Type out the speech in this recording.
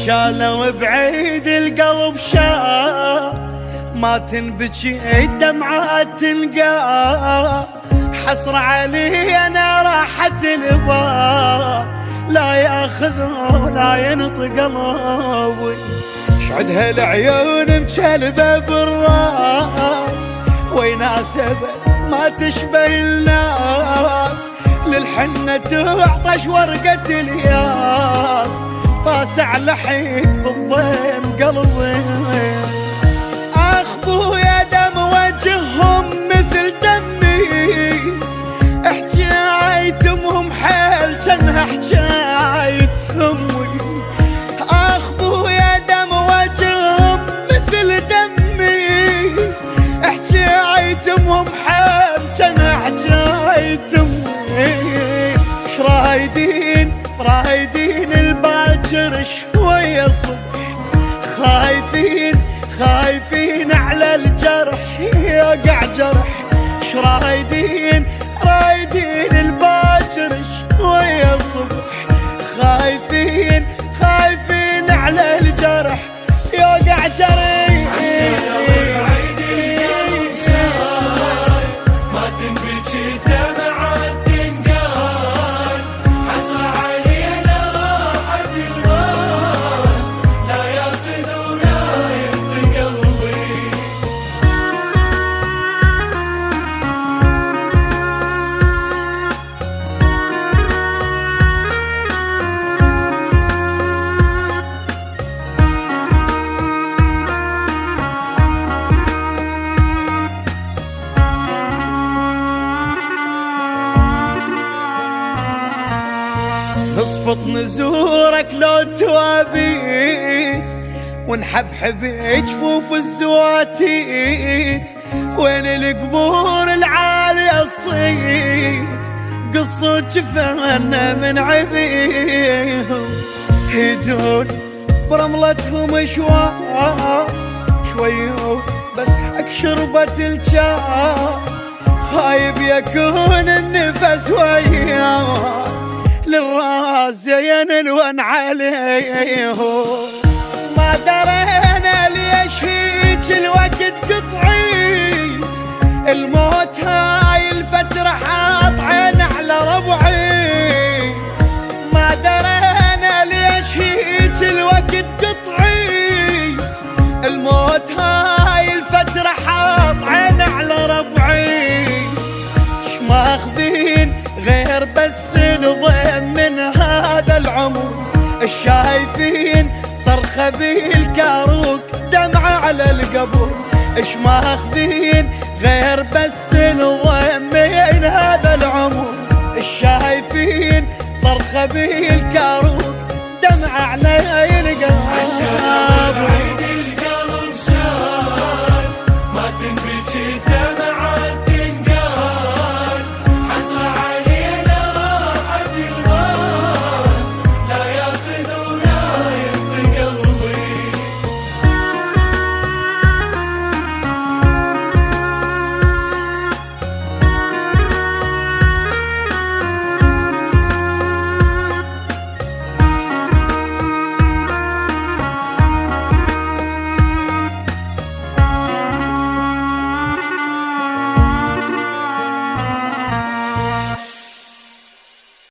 شالوا بعيد القلب شال ما تنبكي الدمعات تنقى حسرة علي انا راحت البال لا ياخذ ولا ينطق قلبي شعد هالعيون مشلبه بالراس ويناسبت ما تشبه الناس للحنة تعطش ورقة الياس طاسع لحيد بالضيم قلبي اخبويا دم وجههم مثل دمي حكايتهم حيل جنها حكاية امي اخبويا دم وجههم مثل دمي حكايتهم حيل جنها حكاية امي رايدين الباكر شوية الصبح خايفين على الجرح يقع جرح رايدين الباكر شوية الصبح خايفين على الجرح يقع جرح نصفط نزورك لو توابيت ونحبحب جفوف الزواتيت وين القبور العالية الصيت قصوا جفنا من عبيهم يدون برملتهم شوي بس حق شربة الجاه خايب يكون النفس وياه للراس زين الون عليه ما درينا ليش هيج الوقت قطعي الموت هاي الفترة حاط عين على ربعي ما درينا ليش هيج الوقت قطعي الموت هاي الفترة حاط عين على ربعي ش ماخذين غير بس نضيم من هذا العمر الشايفين صرخة بالكاروك دمعة على القبر اش ماخذين غير بس نضيم من هذا العمر الشايفين صرخة بالكاروك دمعة على القبر عيد القلب شال ما تنبكي دمعة